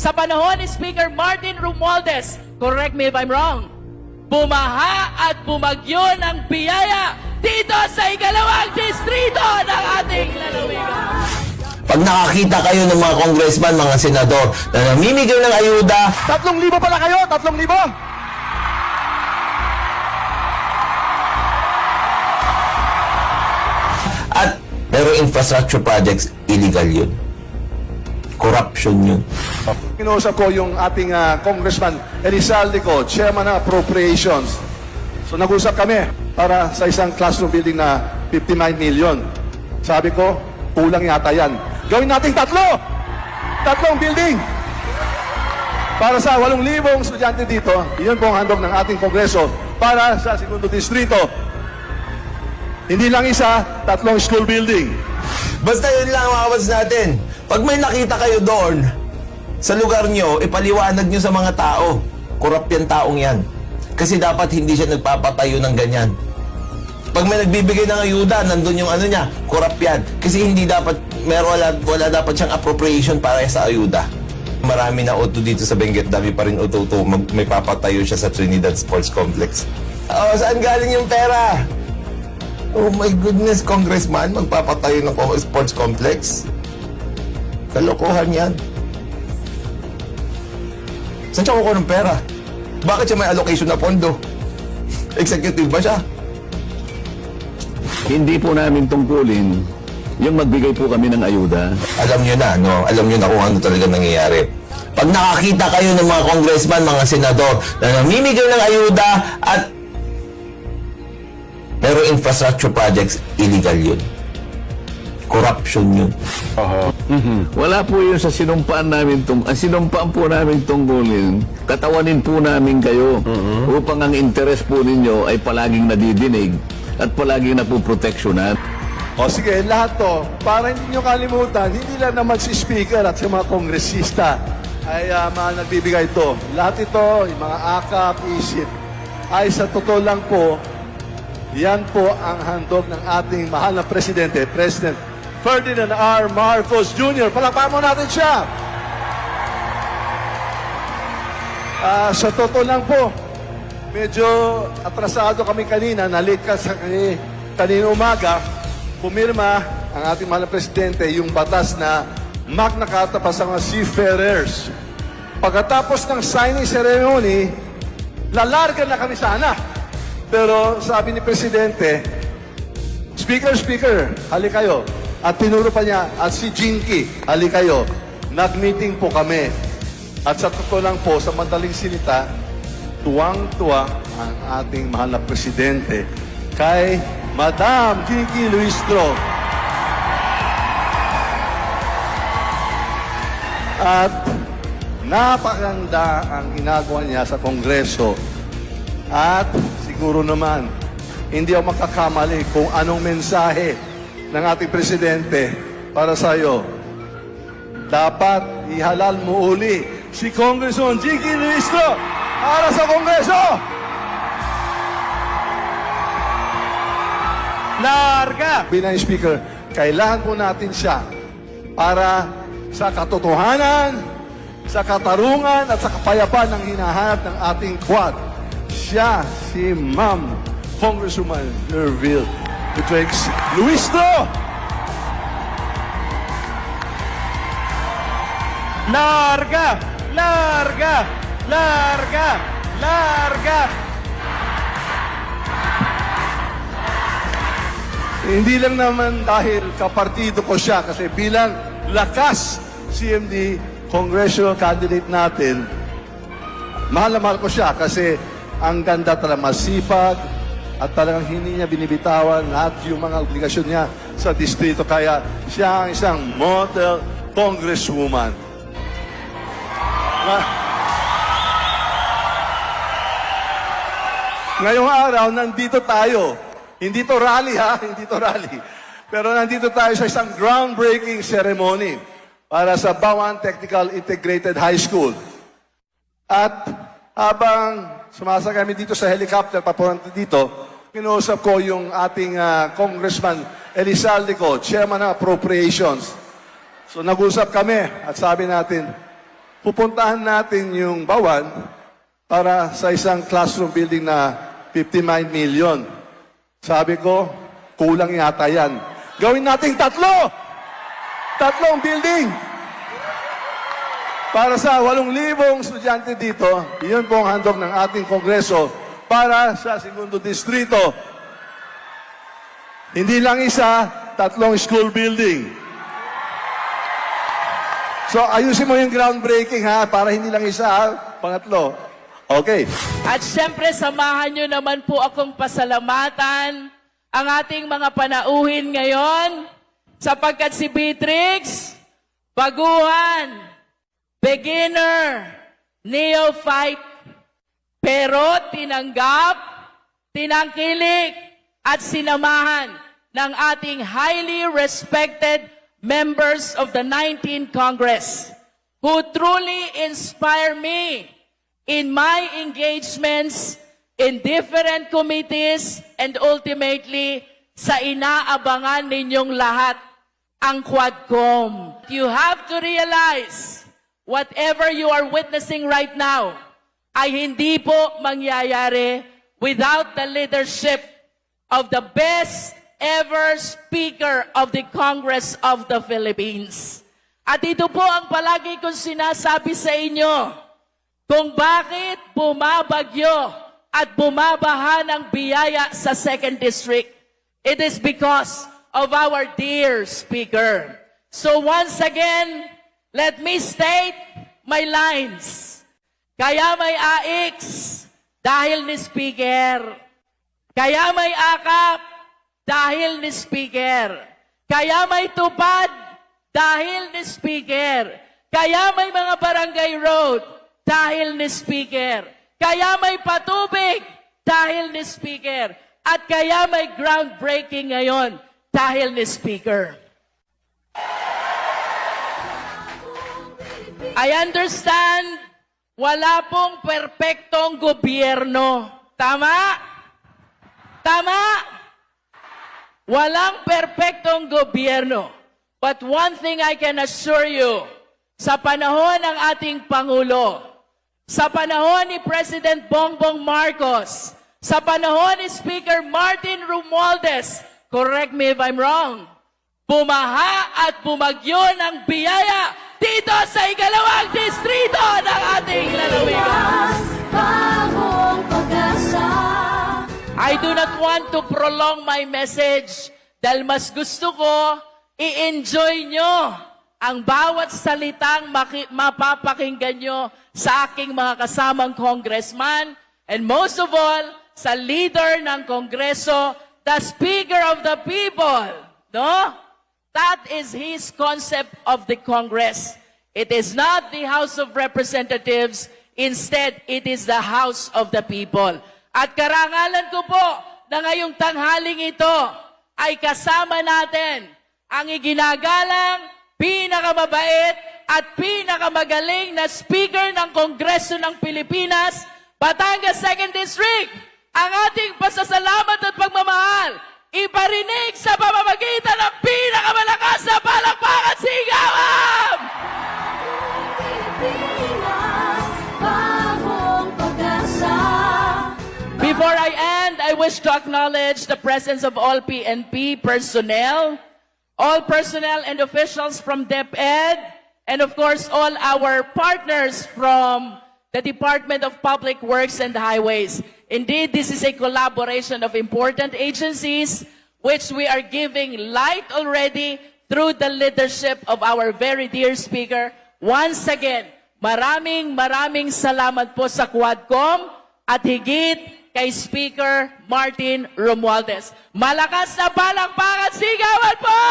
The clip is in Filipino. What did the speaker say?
sa panahon ni Speaker Martin Romualdez, correct me if I'm wrong, bumaha at bumagyo ng biyaya dito sa ikalawang distrito ng ating lalawigan. Pag nakakita kayo ng mga congressman, mga senador na namimigay ng ayuda, 3,000 pala kayo, 3,000. at pero infrastructure projects, illegal yun. Corruption yun. Kinausap ko yung ating Congressman Elizalde ko, Chairman ng Appropriations. So nag-usap kami para sa isang classroom building na 59 million. Sabi ko, kulang yata yan. Gawin nating tatlong building. Para sa 8,000 estudyante dito, iyon po ang handog ng ating Kongreso para sa segundo distrito. Hindi lang isa, 3 school building. Basta yun lang ang awas natin. Pag may nakita kayo doon, sa lugar nyo, ipaliwanag nyo sa mga tao. Korap yan taong yan. Kasi dapat hindi siya nagpapatayo ng ganyan. Pag may nagbibigay ng ayuda, nandun yung ano niya, korap yan. Kasi hindi dapat, wala dapat siyang appropriation para sa ayuda. Marami na auto dito sa Benguet, dami pa rin auto may papatayo siya sa Trinidad Sports Complex. Oh, saan galing yung pera? Oh my goodness, congressman, magpapatayo ng sports complex? Kalokohan yan. Saan siya kukuha ng pera? Bakit siya may allocation na pondo? Executive ba siya? Hindi po namin tungkulin yung magbigay po kami ng ayuda. Alam nyo na, no? Alam nyo na kung ano talaga nangyayari. Pag nakakita kayo ng mga congressman, mga senador na namimigay ng ayuda at pero infrastructure projects, illegal yun. Corruption yun. Wala po yun sa sinumpaan namin ang sinumpaan po namin tungkulin, katawanin po namin kayo upang ang interes po ninyo ay palaging nadidinig at palaging napuproteksyonan. O sige, lahat to, para hindi nyo kalimutan, hindi lang naman si Speaker at si mga kongresista ay mga nagbibigay ito. Lahat ito, yung mga akap, isip, ay sa totoo lang po, yan po ang handog ng ating mahal na Presidente, President Ferdinand R. Marcos Jr. Palakpakan mo natin siya. Sa totoo lang po, medyo atrasado kami kanina, na-late kami kanina umaga, pumirma ang ating mahal na Presidente yung batas na Magna Carta para sa mga seafarers. Pagkatapos ng signing ceremony, lalarga na kami sana. Pero sabi ni Presidente, Speaker, hali kayo. At tinuro pa niya, at si Jinky, hali kayo. Nag-meeting po kami. At sa totoo lang po, sa madaling silita, tuwang-tuwa ang ating mahal na Presidente kay Madam Jinky Luistro. At napakaganda ang ginagawa niya sa Kongreso. At siguro naman, hindi ako makakamali kung anong mensahe ng ating Presidente para sa iyo. Dapat ihalal mo uli si Congressman Jinky Luistro para sa Kongreso! Larga! Bilang Speaker, kailangan po natin siya para sa katotohanan, sa katarungan at sa kapayapaan ng hinahanap ng ating quad. Siya, si Ma'am Congresswoman Nerville Beatrix Luistro! Larga! Larga! Larga! Larga! Hindi lang naman dahil kapartido ko siya kasi bilang lakas CMD congressional candidate natin, mahal na mahal ko siya kasi ang ganda talaga, masipag at talagang hindi niya binibitawan lahat yung mga obligasyon niya sa distrito. Kaya siya ang isang model congresswoman. Ngayong araw, nandito tayo. Hindi to rally ha, hindi to rally. Pero nandito tayo sa isang groundbreaking ceremony para sa Bawan Technical Integrated High School. At habang sumasakay kami dito sa helicopter, papunta dito, kinausap ko yung ating Congressman Elizalde ko, Chairman ng Appropriations. So nag-usap kami at sabi natin, pupuntahan natin yung Bawan para sa isang classroom building na 59 million. Sabi ko, kulang yata yan. Gawin nating tatlong building. Para sa 8,000 estudyante dito, iyon po ang handog ng ating Kongreso para sa segundo distrito. Hindi lang isa, 3 school building. So, ayusin mo yung groundbreaking ha, para hindi lang isa ha, pangatlo. Okay. At syempre, samahan nyo naman po akong pasalamatan ang ating mga panauhin ngayon sapagkat si Beatrix, baguhan, beginner, neophyte, pero tinanggap, tinangkilik, at sinamahan ng ating highly respected members of the 19th Congress who truly inspire me in my engagements in different committees and ultimately sa inaabangan ninyong lahat, ang Quadcom. You have to realize whatever you are witnessing right now ay hindi po mangyayari without the leadership of the best ever Speaker of the Congress of the Philippines. At ito po ang palagi kong sinasabi sa inyo, kung bakit bumabagyo at bumabaha ng biyaya sa 2nd District. It is because of our dear Speaker. So once again, let me state my lines. Kaya may AX dahil ni Speaker. Kaya may akap dahil ni Speaker. Kaya may tupad dahil ni Speaker. Kaya may mga barangay road dahil ni Speaker. Kaya may patubig dahil ni Speaker. At kaya may groundbreaking ngayon dahil ni Speaker. I understand wala pong perpektong gobyerno. Tama? Tama? Walang perpektong gobyerno. But one thing I can assure you, sa panahon ng ating Pangulo, sa panahon ni President Bongbong Marcos, sa panahon ni Speaker Martin Romualdez, correct me if I'm wrong, bumaha at bumagyo ng biyaya dito sa ikalawang distrito ng ating lalawigan. Bagong pag-asa. I do not want to prolong my message dahil mas gusto ko i-enjoy nyo ang bawat salitang mapapakinggan nyo sa aking mga kasamang congressman and most of all, sa leader ng Kongreso, the Speaker of the People. No? That is his concept of the Congress. It is not the House of Representatives. Instead, it is the House of the People. At karangalan ko po na ngayong tanghaling ito ay kasama natin ang iginagalang pinakamabait at pinakamagaling na Speaker ng Kongreso ng Pilipinas, Batangas 2nd District. Ang ating pasasalamat at pagmamahal iparinig sa pamamagitan ng pinakamalakas na palakpakan sigawan! Pilipinas, bagong pag-asa. Before I end, I wish to acknowledge the presence of all PNP personnel, all personnel and officials from DepEd, and of course, all our partners from the Department of Public Works and Highways. Indeed, this is a collaboration of important agencies which we are giving light already through the leadership of our very dear Speaker. Once again, maraming salamat po sa Quadcom at higit kay Speaker Martin Romualdez. Malakas na palakpakan sigawan po!